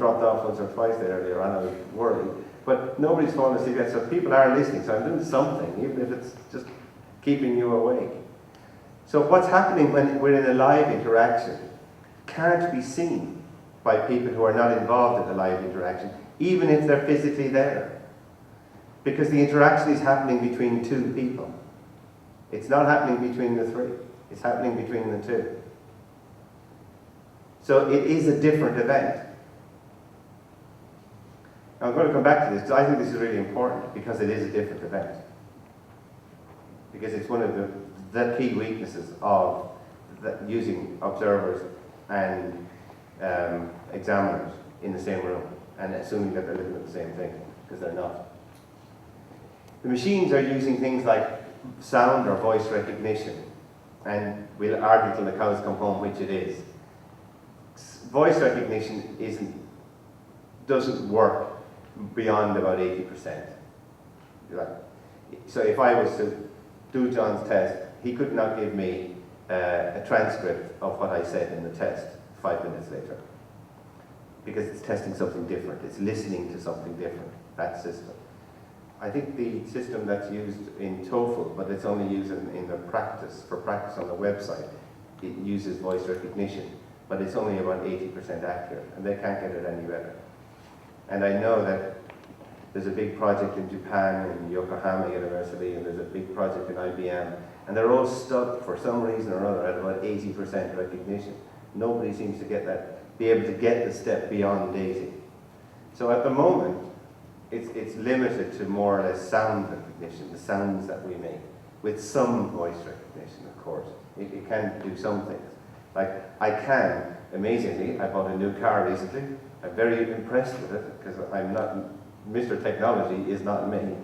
dropped off once or twice there earlier on, I was worried. But nobody's fallen asleep yet, so people are listening, so I'm doing something, even if it's just keeping you awake. So what's happening when we're in a live interaction can't be seen by people who are not involved in the live interaction, even if they're physically there. Because the interaction is happening between two people. It's not happening between the three. It's happening between the two. So it is a different event. Now I'm going to come back to this because I think this is really important because it is a different event. Because it's one of the key weaknesses of using observers and examiners in the same room and assuming that they're looking at the same thing, because they're not. The machines are using things like sound or voice recognition, and we'll argue till the cows come home which it is. Voice recognition doesn't work beyond about 80%. So if I was to do John's test, he could not give me a transcript of what I said in the test 5 minutes later, because it's testing something different. It's listening to something different, that system. I think the system that's used in TOEFL, but it's only used in the practice on the website, it uses voice recognition, but it's only about 80% accurate, and they can't get it any better. And I know that there's a big project in Japan, in Yokohama University, and there's a big project in IBM, and they're all stuck for some reason or other at about 80% recognition. Nobody seems to be able to get the step beyond 80. So at the moment, it's limited to more or less sound recognition, the sounds that we make, with some voice recognition, of course. It can do some things. Like, amazingly, I bought a new car recently. I'm very impressed with it, because I'm not, Mr. Technology is not me.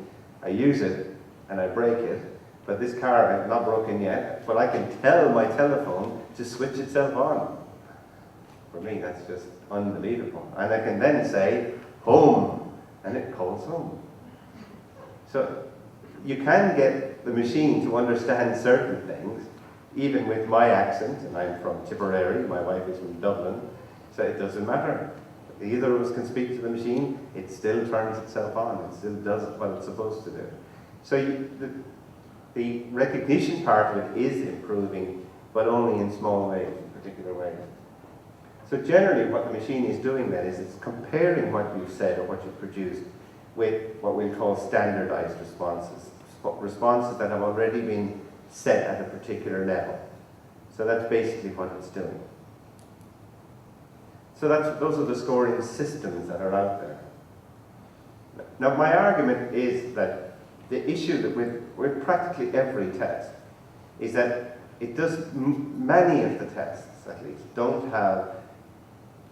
I use it, and I break it, but this car is not broken yet, but I can tell my telephone to switch itself on. For me, that's just unbelievable. And I can then say, home, and it calls home. So you can get the machine to understand certain things, even with my accent, and I'm from Tipperary, my wife is from Dublin, so it doesn't matter. Either of us can speak to the machine, it still turns itself on, it still does what it's supposed to do. So the recognition part of it is improving, but only in small ways, in particular ways. So generally what the machine is doing then is it's comparing what you've said or what you've produced with what we'll call standardized responses. Responses that have already been set at a particular level. So that's basically what it's doing. So those are the scoring systems that are out there. Now my argument is that the issue that with practically every test is that it does, many of the tests at least, don't have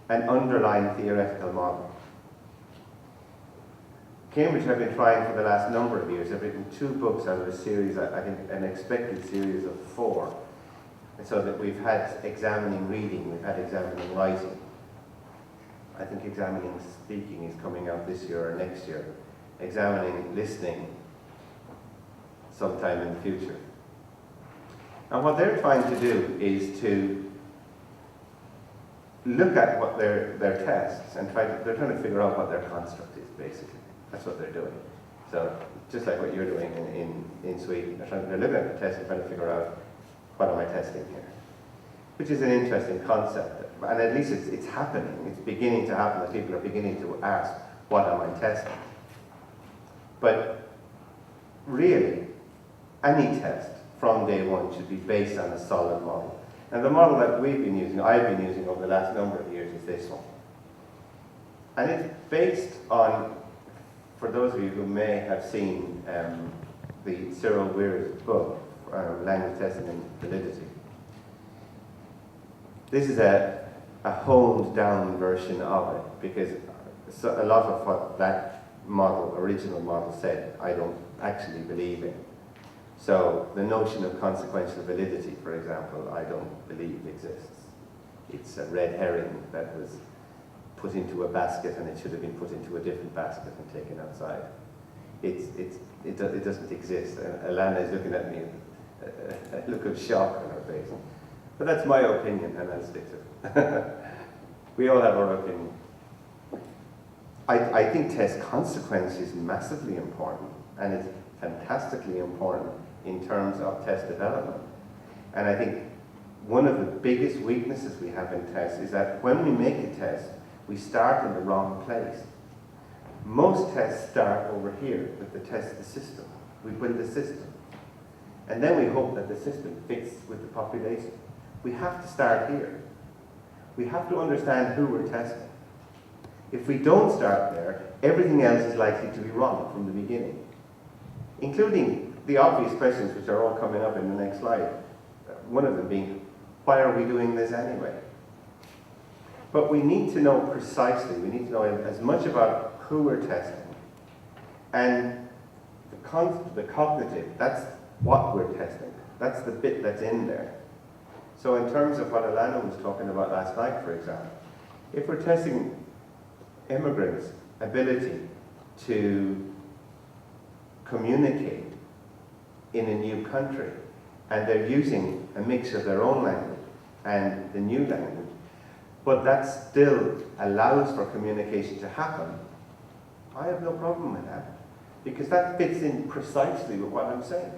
an underlying theoretical model. Cambridge have been trying for the last number of years. They've written 2 books out of a series, I think an expected series of 4. And so that we've had examining reading, we've had examining writing. I think examining speaking is coming out this year or next year. Examining listening sometime in the future. And what they're trying to do is to look at what their tests and they're trying to figure out what their construct is, basically. That's what they're doing. So just like what you're doing in Sweden, they're looking at the test and trying to figure out what am I testing here, which is an interesting concept. And at least it's happening. It's beginning to happen. That people are beginning to ask, what am I testing? But really, any test from day one should be based on a solid model. And the model that I've been using over the last number of years is this one. And it's based on, for those of you who may have seen the Cyril Weir's book, Language Testing and Validity. This is a honed down version of it, because a lot of what that original model said, I don't actually believe in. So the notion of consequential validity, for example, I don't believe exists. It's a red herring that was put into a basket and it should have been put into a different basket and taken outside. It doesn't exist. And Alana is looking at me with a look of shock on her face. But that's my opinion, and I'll stick to it. We all have our opinion. I think test consequence is massively important, and it's fantastically important in terms of test development. And I think one of the biggest weaknesses we have in tests is that when we make a test, we start in the wrong place. Most tests start over here with the test the system. We build the system. And then we hope that the system fits with the population. We have to start here. We have to understand who we're testing. If we don't start there, everything else is likely to be wrong from the beginning, including the obvious questions which are all coming up in the next slide. One of them being, why are we doing this anyway? But we need to know precisely, we need to know as much about who we're testing. And the cognitive, that's what we're testing. That's the bit that's in there. So in terms of what Alana was talking about last night, for example, if we're testing immigrants' ability to communicate in a new country, and they're using a mix of their own language and the new language, but that still allows for communication to happen, I have no problem with that, because that fits in precisely with what I'm saying.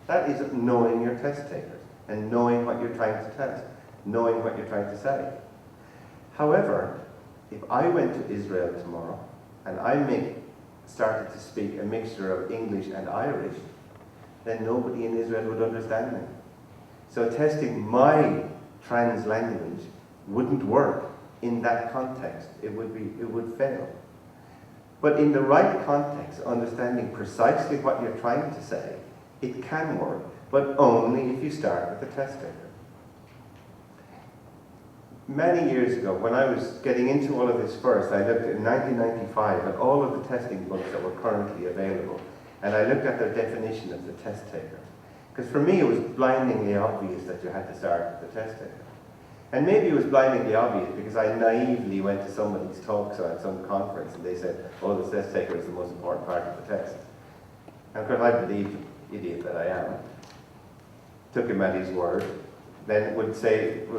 That is knowing your test takers and knowing what you're trying to test, knowing what you're trying to say. However, if I went to Israel tomorrow and I started to speak a mixture of English and Irish, then nobody in Israel would understand me. So testing my trans language wouldn't work in that context. It would fail. But in the right context, understanding precisely what you're trying to say, it can work, but only if you start with the test taker. Many years ago, when I was getting into all of this first, I looked in 1995 at all of the testing books that were currently available, and I looked at their definition of the test taker. Because for me, it was blindingly obvious that you had to start with the test taker. And maybe it was blindingly obvious because I naively went to somebody's talk at some conference, and they said, oh, the test taker is the most important part of the test. And of course, I believed, idiot that I am, took him at his word, then would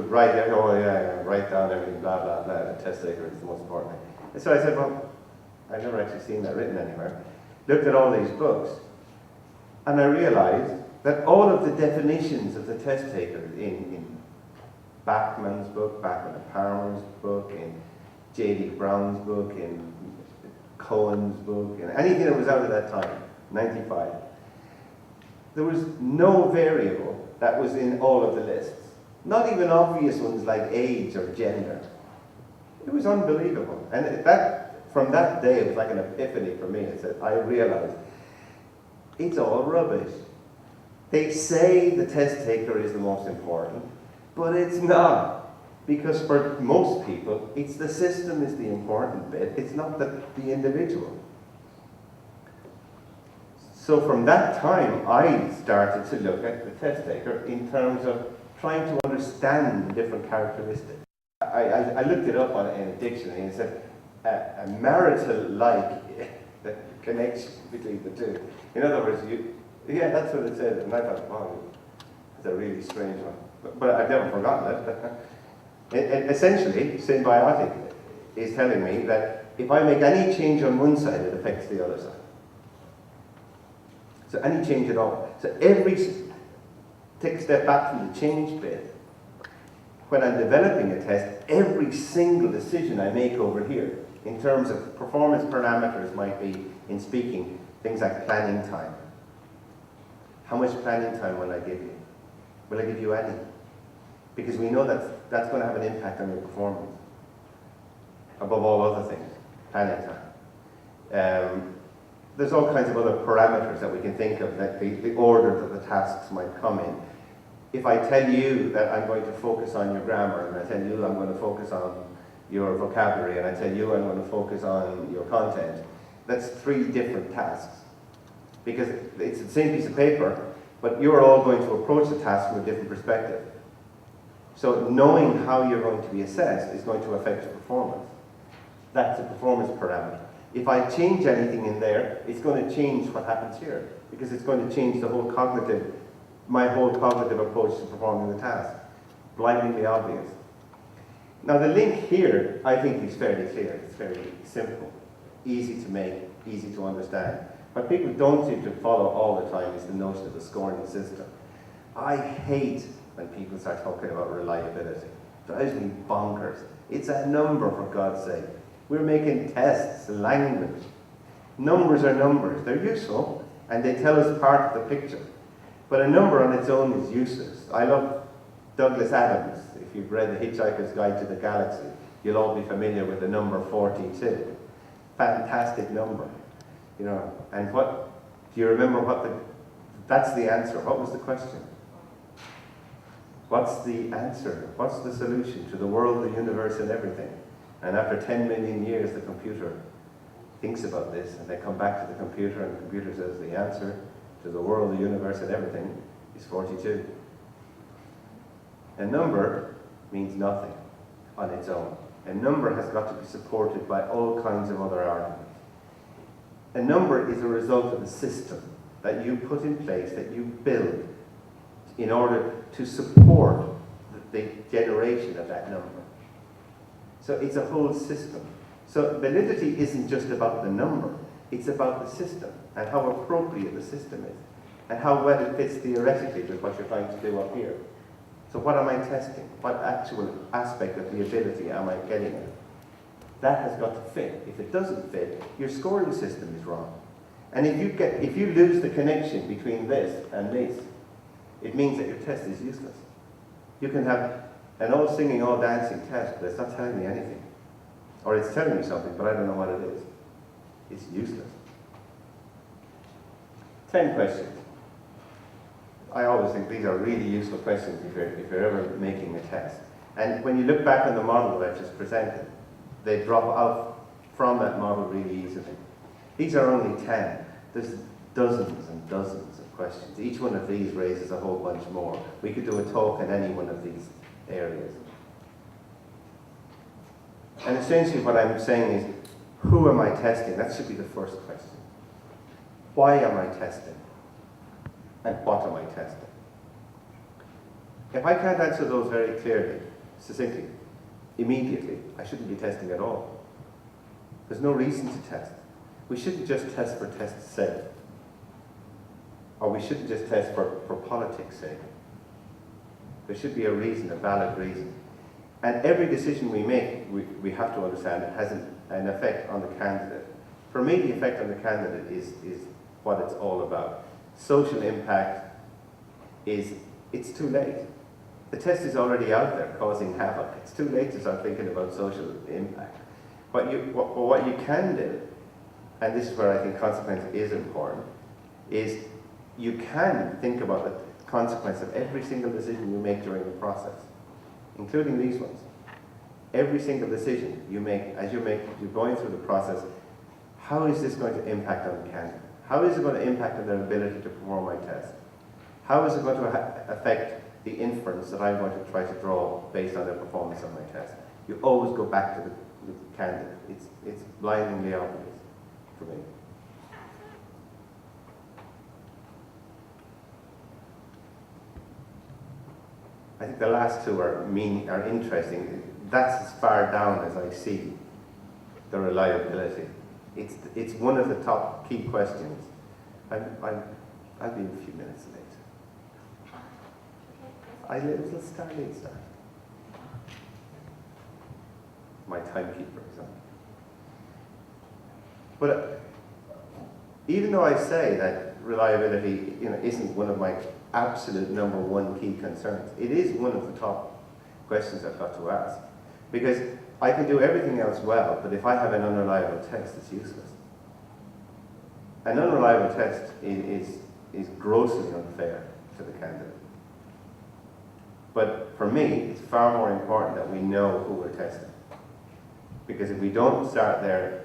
write down, oh yeah, write down everything, blah, blah, blah, the test taker is the most important thing. And so I said, well, I've never actually seen that written anywhere. Looked at all these books, and I realized that all of the definitions of the test taker in Bachman's book, Bachman and Palmer's book, in J.D. Brown's book, in Cohen's book, in anything that was out at that time, 95, there was no variable that was in all of the lists. Not even obvious ones like age or gender. It was unbelievable. And from that day, it was like an epiphany for me. I realized, it's all rubbish. They say the test taker is the most important, but it's not. Because for most people, it's the system is the important bit. It's not the individual. So from that time, I started to look at the test taker in terms of trying to understand the different characteristics. I looked it up in a dictionary, and it said a marital-like connection between the two. In other words, yeah, that's what it said, and I thought, wow, that's a really strange one. But I've never forgotten it. Essentially, symbiotic is telling me that if I make any change on one side, it affects the other side. So any change at all. So take a step back from the change bit. When I'm developing a test, every single decision I make over here, in terms of performance parameters, might be, in speaking, things like planning time. How much planning time will I give you? Will I give you any? Because we know that's going to have an impact on your performance. Above all other things, planning time. There's all kinds of other parameters that we can think of, that the order that the tasks might come in. If I tell you that I'm going to focus on your grammar, and I tell you I'm going to focus on your vocabulary, and I tell you I'm going to focus on your content, that's 3 different tasks. Because it's the same piece of paper, but you're all going to approach the task from a different perspective. So knowing how you're going to be assessed is going to affect your performance. That's a performance parameter. If I change anything in there, it's going to change what happens here, because it's going to change my whole cognitive approach to performing the task. Blindingly obvious. Now the link here, I think, is fairly clear. It's fairly simple. easy to make, easy to understand. What people don't seem to follow all the time is the notion of the scoring system. I hate when people start talking about reliability. It drives me bonkers. It's a number, for God's sake. We're making tests, language. Numbers are numbers. They're useful, and they tell us part of the picture. But a number on its own is useless. I love Douglas Adams. If you've read The Hitchhiker's Guide to the Galaxy, you'll all be familiar with the number 42. Fantastic number. You know, and what, do you remember what that's the answer. What was the question? What's the answer? What's the solution to the world, the universe, and everything? And after 10 million years, the computer thinks about this, and they come back to the computer, and the computer says the answer to the world, the universe, and everything is 42. A number means nothing on its own. A number has got to be supported by all kinds of other arguments. A number is a result of a system that you put in place, that you build in order to support the generation of that number. So it's a whole system. So validity isn't just about the number, it's about the system and how appropriate the system is and how well it fits theoretically with what you're trying to do up here. So what am I testing? What actual aspect of the ability am I getting at? That has got to fit. If it doesn't fit, your scoring system is wrong. And if you lose the connection between this and this, it means that your test is useless. You can have an all singing, all dancing test, but it's not telling me anything. Or it's telling me something, but I don't know what it is. It's useless. 10 questions. I always think these are really useful questions if you're ever making a test. And when you look back on the model that I just presented, they drop out from that model really easily. These are only 10. There's dozens and dozens of questions. Each one of these raises a whole bunch more. We could do a talk in any one of these areas. And essentially what I'm saying is, who am I testing? That should be the first question. Why am I testing? And what am I testing? If I can't answer those very clearly, succinctly, immediately, I shouldn't be testing at all. There's no reason to test. We shouldn't just test for test's sake. Or we shouldn't just test for politics' sake. There should be a reason, a valid reason. And every decision we make, we have to understand it has an effect on the candidate. For me, the effect on the candidate is what it's all about. Social impact it's too late. The test is already out there causing havoc. It's too late to start thinking about social impact. What you can do, and this is where I think consequence is important, is you can think about the consequence of every single decision you make during the process, including these ones. Every single decision you make, as you're going through the process, how is this going to impact on the candidate? How is it going to impact on their ability to perform my test? How is it going to affect the inference that I'm going to try to draw based on their performance on my test? You always go back to the candidate. It's blindingly obvious for me. I think the last two are interesting. That's as far down as I see the reliability. It's one of the top key questions. I'll be a few minutes late. It'll start late, start. My timekeeper, so. But even though I say that reliability, isn't one of my absolute number one key concerns, it is one of the top questions I've got to ask. Because I can do everything else well, but if I have an unreliable test, it's useless. An unreliable test is grossly unfair to the candidate. But for me, it's far more important that we know who we're testing. Because if we don't start there,